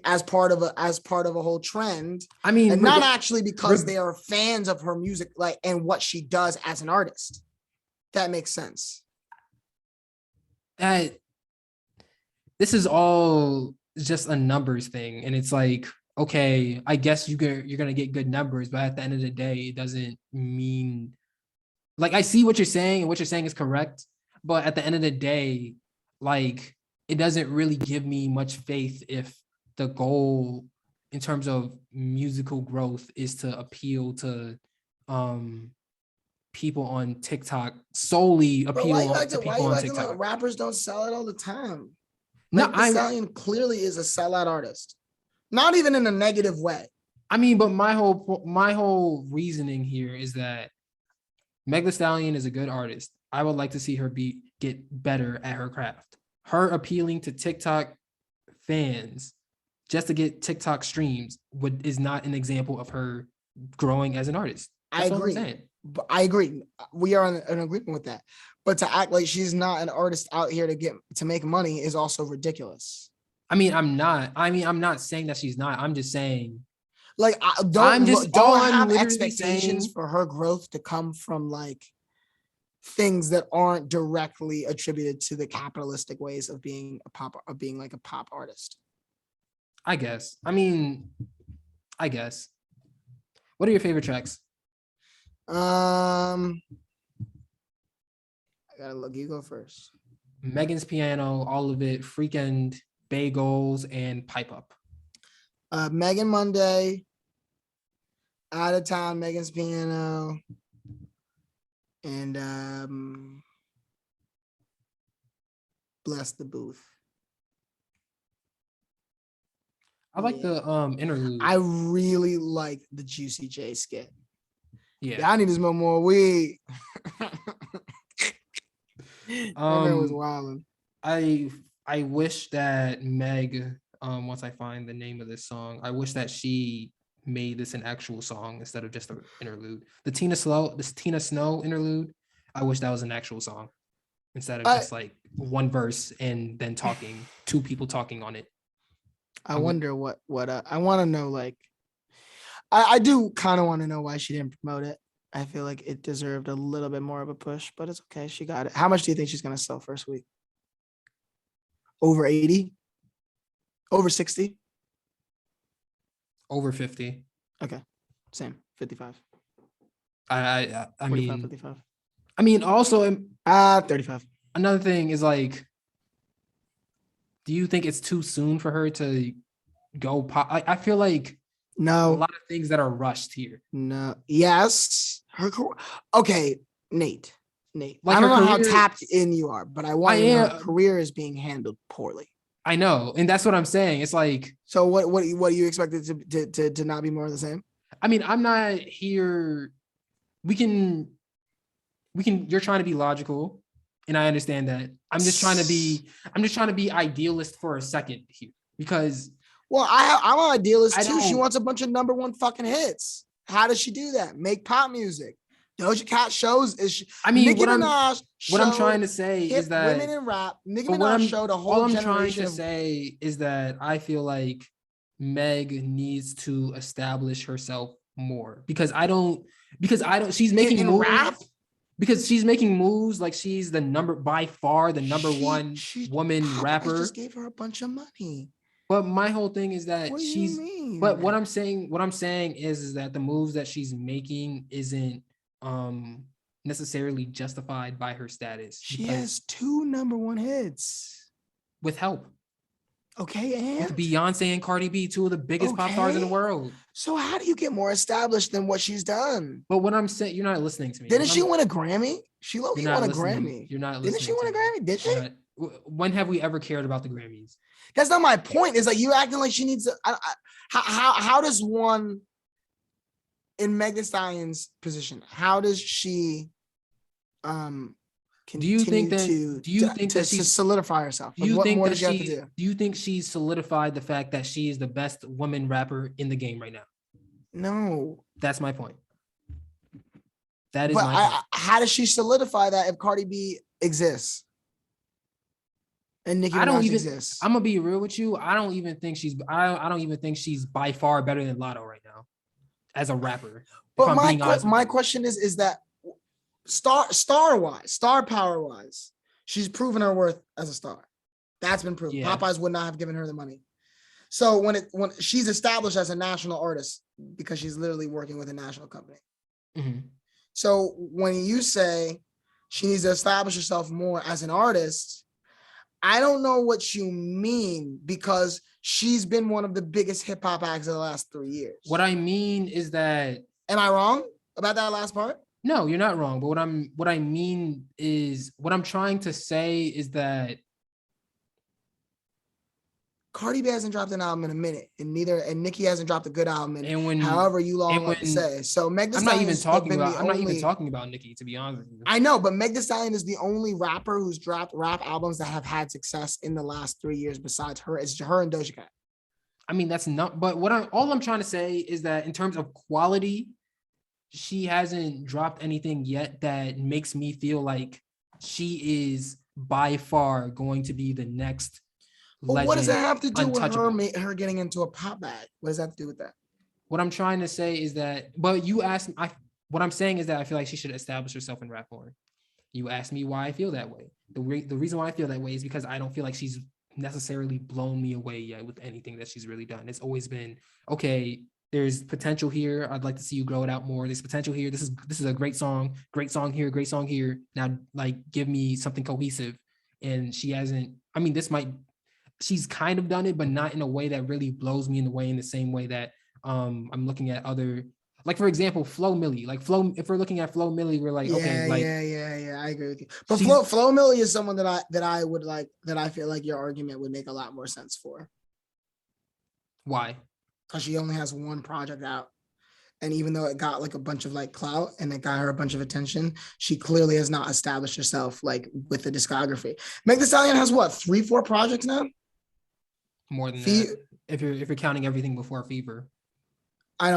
as part of a whole trend. I mean, and not actually because they are fans of her music, like, and what she does as an artist. That makes sense. That this is all just a numbers thing, and it's like, okay, I guess you're gonna get good numbers, but at the end of the day, it doesn't mean, like, I see what you're saying, and what you're saying is correct, but at the end of the day, like, it doesn't really give me much faith if the goal in terms of musical growth is to appeal to people on TikTok, solely appeal to people on TikTok. Like rappers don't sell it all the time. No, Meg Thee Stallion clearly is a sellout artist. Not even in a negative way. I mean, but my whole reasoning here is that Meg Thee Stallion is a good artist. I would like to see her get better at her craft. Her appealing to TikTok fans just to get TikTok streams is not an example of her growing as an artist. That's what I'm saying. But I agree. We are in agreement with that. But to act like she's not an artist out here to make money is also ridiculous. I mean, I'm not saying that she's not. I'm just saying, like, don't have expectations for her growth to come from like things that aren't directly attributed to the capitalistic ways of being like a pop artist. I guess. I mean, I guess. What are your favorite tracks? I gotta look. You go first. Megan's Piano, all of it, Freakend, Bagels, and Pipe Up. Megan Monday, Out of Town, Megan's Piano, and Bless the Booth. I like the interlude. I really like the Juicy J skit. Yeah, I need to smoke more weed. Was wilding. I wish that Meg, once I find the name of this song, I wish that she made this an actual song instead of just an interlude. The Tina Snow interlude, I wish that was an actual song instead of just like one verse and then two people talking on it. I wonder what I want to know. Like, I do kind of want to know why she didn't promote it. I feel like it deserved a little bit more of a push, but it's okay. She got it. How much do you think she's gonna sell first week? Over 80? Over 60? Over 50. Okay. Same. 55. I 45, mean, 55. Also 35. another thing is like, do you think it's too soon for her to go pop? I feel like a No. lot of things that are rushed here. No. Yes. Okay, Nate. Like I don't her know how career- tapped in you are, but I want I you to know her am- career is being handled poorly. I know, and that's what I'm saying. It's like, So what do you expect it to not be more of the same? I mean, I'm not here. We can. You're trying to be logical, and I understand that. I'm just trying to be idealist for a second here because Well, I'm an idealist I too. She don't- wants a bunch of number one fucking hits. How does she do that? Make pop music. Doja Cat shows is she, I mean, Nicki what Minaj I'm trying to showed say hip is that women in rap. Nicki but what Minaj showed a all whole I'm trying generation to of say is that I feel like Meg needs to establish herself more because I don't she's making in moves rap. because she's making moves like she's by far the number one She woman Popeyes rapper. just gave her a bunch of money. But my whole thing is that What do you mean? but what I'm saying is that the moves that she's making isn't necessarily justified by her status. She has 2 number one hits. With help. Okay, and With Beyonce and Cardi B, two of the biggest pop stars in the Okay. world. So how do you get more established than what she's done? But what I'm saying, you're not listening to me. Didn't she win a Grammy? She low-key You're not won a listening. Grammy. You're not Didn't listening. she win a to me. Grammy? Did she? You're not- When have we ever cared about the Grammys? That's not my point. Is like you acting like she needs to. How does one in Megan Thee Stallion's position? How does she Do you think that to she's solidify herself? Do you What think more that does she have to she do? do you think she's solidified the fact that she is the best woman rapper in the game right now? No. That's my point. That is But my point. how does she solidify that if Cardi B exists and Nicki I don't Minaj even. exists? I'm gonna be real with you. I don't even think she's. I don't even think she's by far better than Lotto right now, as a rapper. But my You. question is that star power wise, she's proven her worth as a star. That's been proven. Yeah. Popeyes would not have given her the money. So when she's established as a national artist because she's literally working with a national company. Mhm. So when you say she needs to establish herself more as an artist, I don't know what you mean because she's been one of the biggest hip hop acts of the last 3 years. What I mean is that Am I wrong about that last part? no, you're not wrong. But what I mean is what I'm trying to say is that Cardi B hasn't dropped an album in a minute, and Nicki hasn't dropped a good album in and when however you long and want to when- say. So Meg Thee I'm not Stallion even has talking been about the I'm not even only- talking about Nicki, to be honest with you. I know, but Meg Thee Stallion is the only rapper who's dropped rap albums that have had success in the last 3 years besides her. It's her and Doja Cat. I mean, that's not, but all I'm trying to say is that in terms of quality, she hasn't dropped anything yet that makes me feel like she is by far going to be the next But legend. what does that have to do with untouchable. her getting into a pop bag? What does that have to do with that? What I'm trying to say is that, but you asked, what I'm saying is that I feel like she should establish herself in rap more. You asked me why I feel that way. The reason why I feel that way is because I don't feel like she's necessarily blown me away yet with anything that she's really done. It's always been, okay, there's potential here. I'd like to see you grow it out more. There's potential here. This is a great song here, great song here. Now, like, give me something cohesive. And she hasn't, I mean, she's kind of done it, but not in a way that really blows me in the same way that I'm looking at other, like, for example, Flo Milli. Like if we're looking at Flo Milli, we're like, okay, like yeah, I agree with you. But Flo Milli is someone that I would like, that I feel like your argument would make a lot more sense for. Why? Because she only has one project out. And even though it got like a bunch of like clout and it got her a bunch of attention, she clearly has not established herself like with the discography. Meg Thee Stallion has what, 3-4 projects now? More than that. If you're counting everything before Fever. I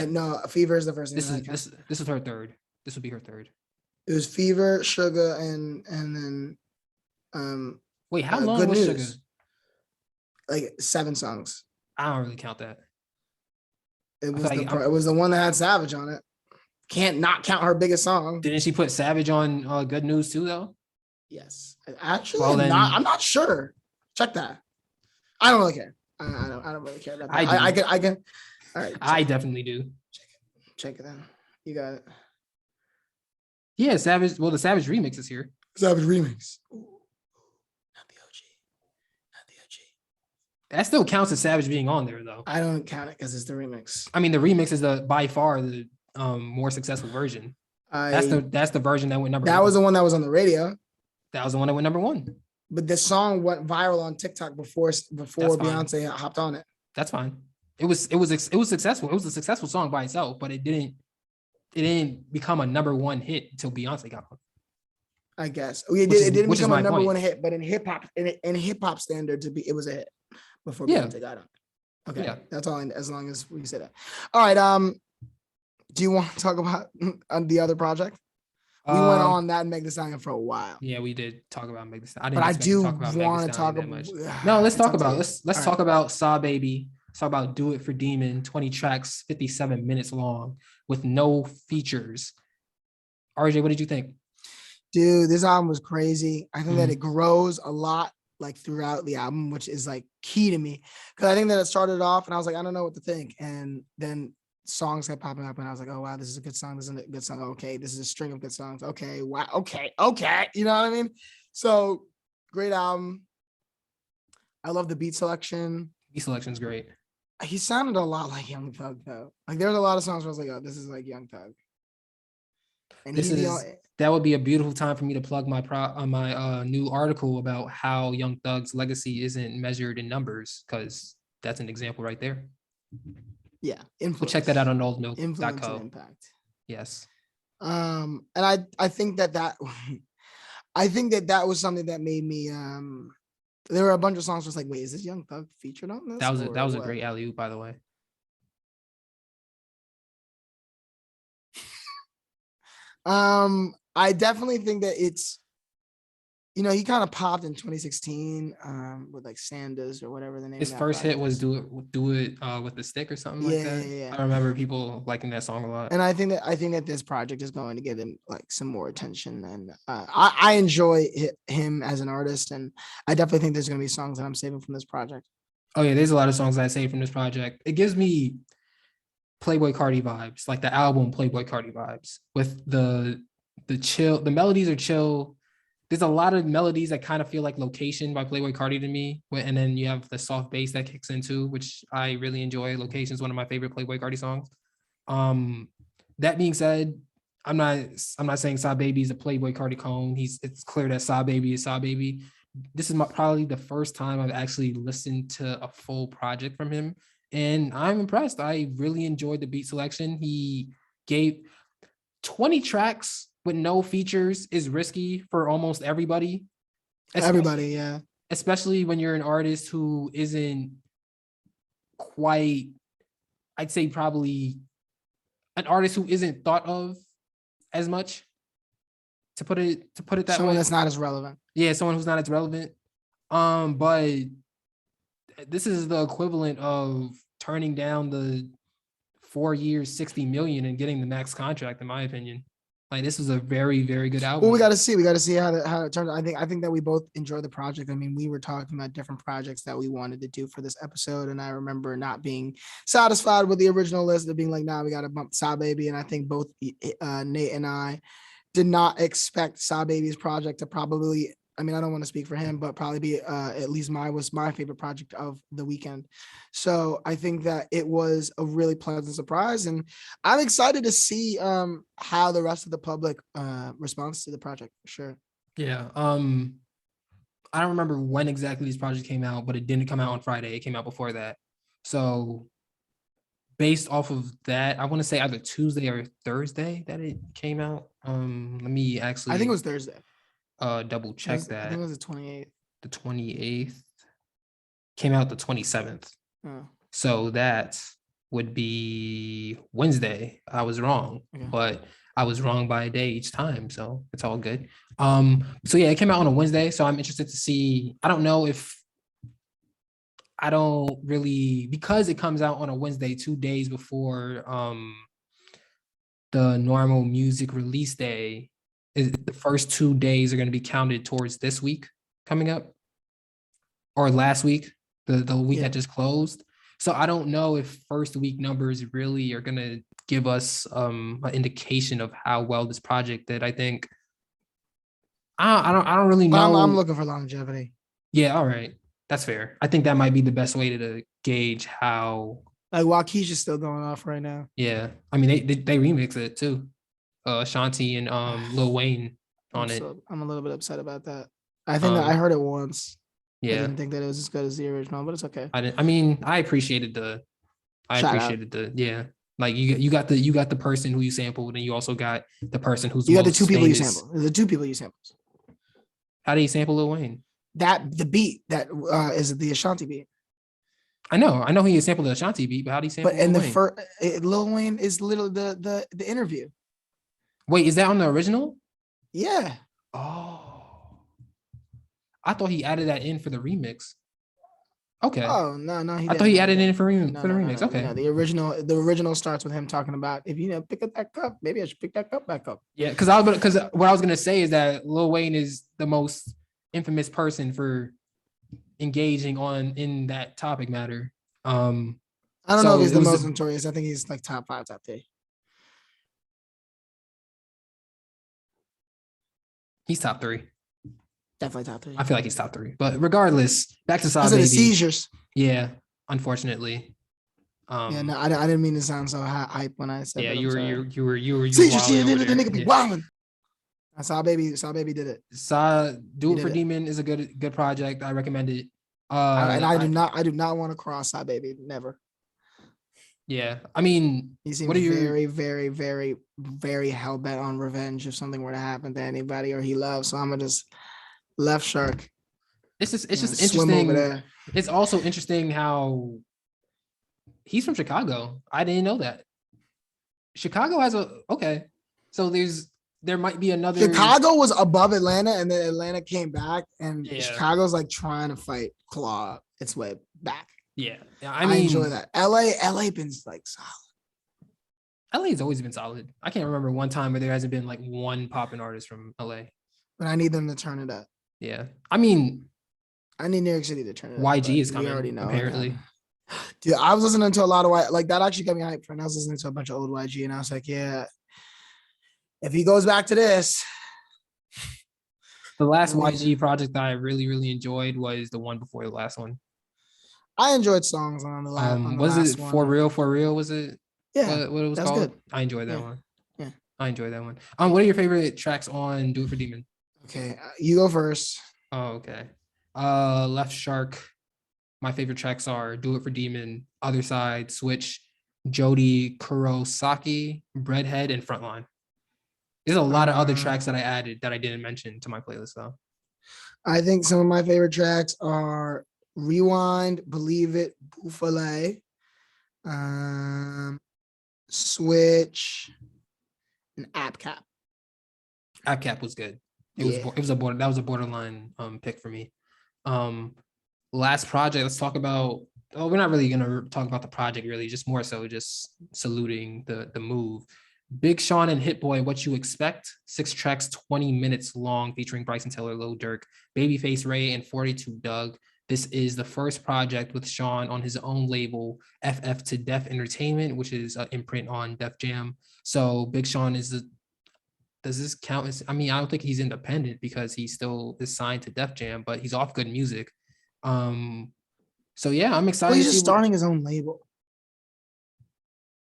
know Fever is the first thing. This is her third. This would be her third. It was Fever, Sugar, and then wait, how long was Sugar? Like 7 songs. I don't really count that. It was the one that had Savage on it. can't not count her biggest song. Didn't she put Savage on Good News too though? Yes, actually, Well, then I'm not sure. Check that. I don't really care. I don't really care about that. I can. All right. I definitely do. Check it out. You got it. Yeah, Savage. Well, the Savage remix is here. Savage remix. Ooh, not the OG. Not the OG. That still counts as Savage being on there, though. I don't count it because it's the remix. I mean, the remix is by far the more successful version. That's the version that went number one. That was the one that was on the radio. That was the one that went number one. But the song went viral on TikTok before Beyonce hopped on it. That's fine. It was successful. It was a successful song by itself, but it didn't become a number one hit until Beyonce got on. I guess it didn't become a number one hit, but in hip hop standards, it was a hit before Beyonce got on. Okay, yeah. That's all. As long as we say that. All right. Do you want to talk about the other project? We went on that Megan Thee Stallion for a while. Yeah, we did talk about Megan Thee Stallion. But I do want to talk about. No, let's talk about let's talk about SahBabii. Let's talk about Do It for Demon. 20 tracks, 57 minutes long, with no features. RJ, what did you think? Dude, this album was crazy. I think that it grows a lot like throughout the album, which is like key to me. Because I think that it started off and I was like, I don't know what to think. And then songs kept popping up and I was like, oh wow, this is a good song. This is a good song. Okay, this is a string of good songs. Okay, wow, okay. You know what I mean? So great album. I love the beat selection. Beat selection's great. He sounded a lot like Young Thug though. Like there's a lot of songs where I was like, oh, this is like Young Thug. And that would be a beautiful time for me to plug my new article about how Young Thug's legacy isn't measured in numbers, because that's an example right there. Yeah, we'll check that out on OldMilk.co. Influence and impact. Yes. And I think that I think that was something that made me there were a bunch of songs was like, wait, is this Young Thug featured on this? That was a great alley-oop, by the way. I definitely think that it's, you know, he kind of popped in 2016 with like Sanders or whatever the name. His first hit was Do It with the Stick or something like that. Yeah. I remember people liking that song a lot. And I think that this project is going to get him like some more attention. And I enjoy him as an artist, and I definitely think there's going to be songs that I'm saving from this project. Oh yeah, there's a lot of songs that I saved from this project. It gives me Playboi Carti vibes, like the album Playboi Carti vibes, with the chill. The melodies are chill. There's a lot of melodies that kind of feel like Location by Playboi Carti to me. And then you have the soft bass that kicks in too, which I really enjoy. Location is one of my favorite Playboi Carti songs. That being said, I'm not saying SahBabii is a Playboi Carti clone. It's clear that SahBabii is SahBabii. This is probably the first time I've actually listened to a full project from him, and I'm impressed. I really enjoyed the beat selection. He gave 20 tracks with no features is risky for almost everybody. Yeah. Especially when you're an artist who isn't quite, I'd say probably an artist who isn't thought of as much, to put it that way. Someone that's not as relevant. Yeah, someone who's not as relevant. But this is the equivalent of turning down the 4 years, 60 million and getting the max contract, in my opinion. Like, this was a very, very good album. Well, we got to see how it turns out. I think that we both enjoy the project. I mean, we were talking about different projects that we wanted to do for this episode, and I remember not being satisfied with the original list of being like, nah, we got to bump SahBabii. And I think both Nate and I did not expect SahBabie's project to probably, I mean, I don't want to speak for him, but probably be at least was my favorite project of the weekend. So I think that it was a really pleasant surprise, and I'm excited to see how the rest of the public responds to the project for sure. Yeah. I don't remember when exactly this project came out, but it didn't come out on Friday. It came out before that. So based off of that, I want to say either Tuesday or Thursday that it came out. Let me actually. I think it was Thursday. Double check that. I think it was the 28th. The 28th came out the 27th. Oh. So that would be Wednesday. I was wrong, but I was wrong by a day each time, so it's all good. So yeah, it came out on a Wednesday. So I'm interested to see. I don't know if because it comes out on a Wednesday, 2 days before the normal music release day, the first 2 days are going to be counted towards this week coming up or last week, the week Yeah. that just closed. So I don't know if first week numbers really are going to give us an indication of how well this project did. I think I don't really But I'm know. looking for longevity. Yeah, all right. That's fair. I think that might be the best way to gauge how. Like Wockesha's still going off right now. Yeah, I mean they remix it too. Shanti and Lil Wayne on it. I'm a little bit upset about that. I think that I Um, heard it once. I yeah, didn't think that it was as good as the original, but it's okay. I didn't. I mean, I appreciated Shout out. the yeah. Like you got the person who you sampled, and you also got the person who's You got the most two people you famous. sample. The two people you sample. How do you sample Lil Wayne? That the beat that is the Ashanti beat. I know he sampled the Ashanti beat, but how do you sample But in Lil the Wayne? first, Lil Wayne is literally the interview. Wait, is that on the original? Yeah. Oh, I thought he added that in for the remix. Okay. Oh no, I thought he added in for No, for the no, no, remix. no, Okay. no. The original starts with him talking about if pick up that cup, maybe I should pick that cup back up. Yeah, because what I was gonna say is that Lil Wayne is the most infamous person for engaging in that topic matter. I don't know if So he's it the was most notorious. I think he's like top 5, top 3. he's top 3. Definitely top 3. I feel like he's top 3. But regardless, back to Because of the SahBabii. seizures. Yeah, unfortunately. Yeah, no, I didn't mean to sound so hype when I said Yeah, that. you were seizures. wilding over The there. nigga be Yeah. wilding. SahBabii did it. Do He It did for it. Demon is a good project. I recommend it. I do not want to cross SahBabii. Never. Yeah, I mean, He what seems are your very, very, very, very hell bent on revenge if something were to happen to anybody or he loves. So I'm gonna just left shark. it's just Swim over interesting. there. It's also interesting how he's from Chicago. I didn't know that. Chicago has a okay. So there might be another Chicago was above Atlanta, and then Atlanta came back, and Yeah. Chicago's like trying to claw its way back. Yeah. I mean, enjoy that. LA been like solid. LA's always been solid. I can't remember one time where there hasn't been like one popping artist from LA. But I need them to turn it up. Yeah. I mean, I need New York City to turn it up. YG is We coming, already know. apparently. Dude, I was listening to a lot of like that actually got me hyped. And I was listening to a bunch of old YG, and I was like, yeah, if he goes back to this. The last YG project that I really, really enjoyed was the one before the last one. I enjoyed songs on the last. Was it For Real? Was it? Yeah, what it was called? Good. I enjoyed that one. Yeah, I enjoyed that one. What are your favorite tracks on Do It for Demon? Okay, you go first. Oh, okay. Left Shark. My favorite tracks are Do It for Demon, Other Side, Switch, Jody Kurosaki, Breadhead, and Frontline. There's a lot of other tracks that I added that I didn't mention to my playlist though. I think some of my favorite tracks are Rewind, Believe It, Buffalo, Switch, and App Cap. App Cap was good. That was a borderline pick for me. Last project, let's talk about. Oh, we're not really gonna talk about the project really, just more so just saluting the move. Big Sean and Hit Boy, What You Expect, 6 tracks, 20 minutes long, featuring Bryson Tiller, Lil Durk, Babyface Ray, and 42 Doug. This is the first project with Sean on his own label, FF to Def Entertainment, which is an imprint on Def Jam. So Big Sean does this count as, I mean, I don't think he's independent because he still is signed to Def Jam, but he's off good music. So yeah, I'm excited. Well, he's just starting his own label.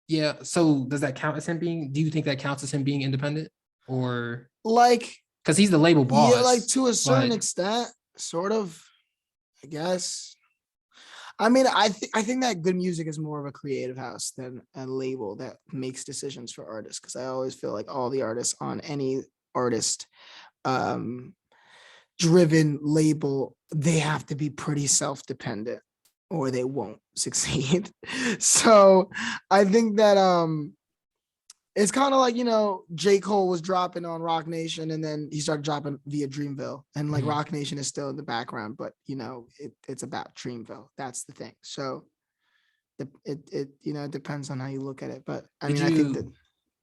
Yeah. So does that count as him being? Do you think that counts as him being independent, or like because he's the label boss? Yeah, like to a certain extent, sort of. I guess. I mean, I think that good music is more of a creative house than a label that makes decisions for artists. Because I always feel like all the artists on any artist driven label, they have to be pretty self-dependent or they won't succeed. So I think that it's kind of like, J. Cole was dropping on Rock Nation and then he started dropping via Dreamville, and like Rock Nation is still in the background, but it's about Dreamville. That's the thing. So it depends on how you look at it. But I think that.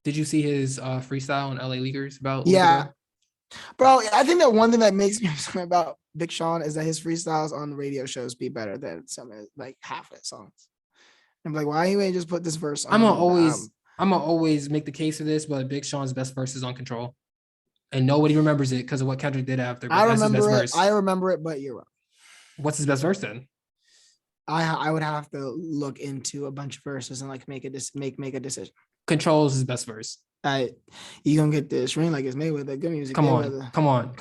Did you see his freestyle on LA Leakers about a week Yeah, ago? bro. I think that one thing that makes me upset about Big Sean is that his freestyles on the radio shows be better than some of like half of his songs. I'm like, why you ain't just put this verse I'm gonna on the always album? I'm gonna always make the case for this, but Big Sean's best verse is on Control, and nobody remembers it because of what Kendrick did after. But I that's his best remember it. verse. I remember it, but you're wrong. What's his best verse then? I would have to look into a bunch of verses and like make a decision. Control is his best verse. You gonna get this ring like it's made with good music. Come on. No. Come on.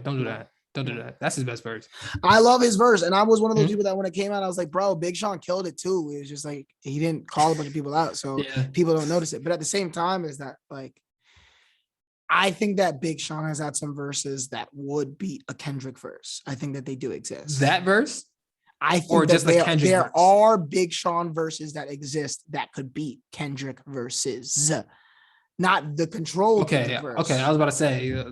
Don't do that. Don't do that. That's his best verse. I love his verse, and I was one of those people that when it came out, I was like, bro, Big Sean killed it too. It was just like he didn't call a bunch of people out, so people don't notice it. But at the same time, is that like I think that Big Sean has had some verses that would beat a Kendrick verse. I think that they do exist. That verse? I think or just that the Kendrick there verse? are Big Sean verses that exist that could beat Kendrick verses, not the control. Okay, okay. I was about to say,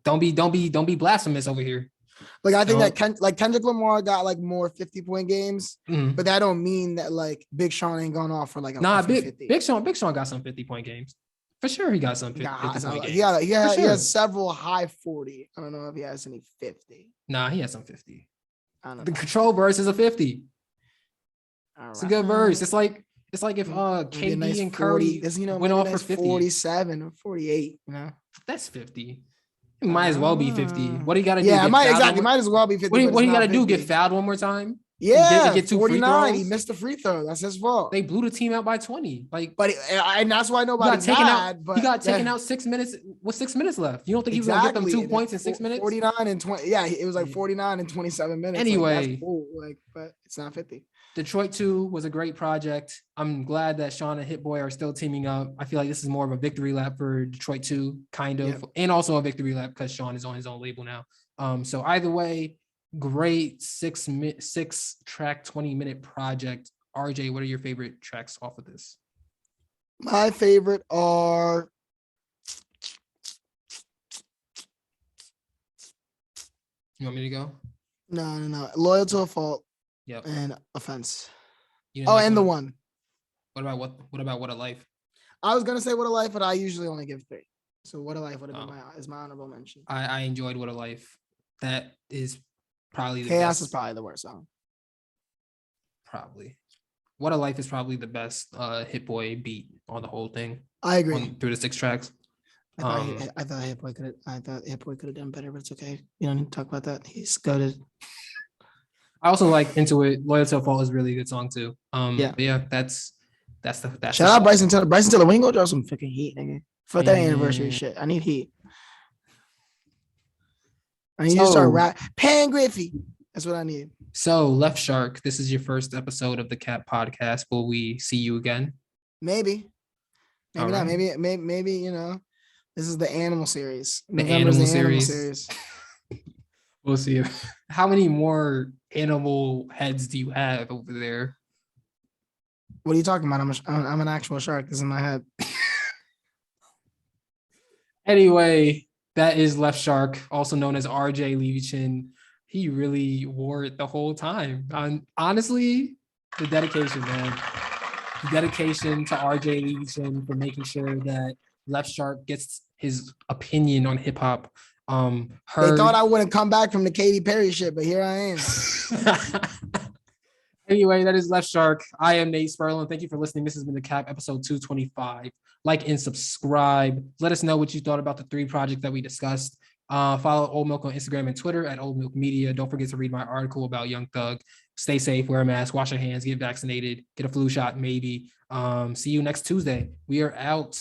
don't be blasphemous over here. Like I think that Kendrick Lamar got like more 50-point games, Mhm. but that don't mean that like Big Sean ain't going off for like Nah, a 50. Big Sean got some 50-point games. For sure, he got some 50-point games. He has several high 40. I don't know if he has any 50. Nah, he has some 50. I don't know. The Control verse is a 50. All It's a good verse. It's like if KD nice and Curry 40, went off for 50. 47 or 48, you know. That's 50. It might as well be 50. What do you got to do? Yeah, might as well be 50. What do you got to do? Get fouled one more time? Yeah, get 49. He missed the free throw. That's his fault. They blew the team out by 20. And that's why nobody got he got taken out 6 minutes with 6 minutes left. You don't think he was gonna get them 2 points in 6 minutes? 49 and 20. Yeah, it was like 49 and 27 minutes. Anyway, that's cool. But it's not 50. Detroit 2 was a great project. I'm glad that Sean and Hit Boy are still teaming up. I feel like this is more of a victory lap for Detroit 2, kind of, and also a victory lap because Sean is on his own label now. So either way, great 6-track 20-minute project. RJ, what are your favorite tracks off of this? My favorite are you want me to go? No. Loyal to a Fault. Yep. And Offense. And the one. What about What a Life? I was gonna say What a Life, but I usually only give 3. So What a Life would have been my honorable mention. I enjoyed What a Life. That is probably the Chaos best. is probably the worst song. Probably. What a Life is probably the best Hit Boy beat on the whole thing. I agree. Through the 6 tracks. I thought Hit Boy could have done better, but it's okay. You don't need to talk about that. He's goated. I also like Into It. Loyal to a Fault is a really good song too. Yeah, that's shout out Bryson Tiller. Bryson Tiller, when you go drop some fucking heat, nigga. Fuck that anniversary shit. I need heat. I need to start rap. Pan Griffey. That's what I need. So Left Shark, this is your first episode of the Cat Podcast. Will we see you again? Maybe not. Right. Maybe you know. This is the animal series. The animal series. We'll see. How many more animal heads do you have over there? What are you talking about? I'm an actual shark. This is in my head. Anyway, that is Left Shark, also known as RJ Leavichin. He really wore it the whole time. Honestly, the dedication, man. The dedication to RJ Leavichin for making sure that Left Shark gets his opinion on hip hop. They thought I wouldn't come back from the Katy Perry shit, but here I am. Anyway, that is Left Shark. I am Nate Sperlin. Thank you for listening. This has been the Cap episode 225. Like and subscribe. Let us know what you thought about the 3 projects that we discussed. Follow OldMilk on Instagram and Twitter at OldMilk Media. Don't forget to read my article about Young Thug. Stay safe, wear a mask, wash your hands, get vaccinated, get a flu shot, maybe. See you next Tuesday. We are out.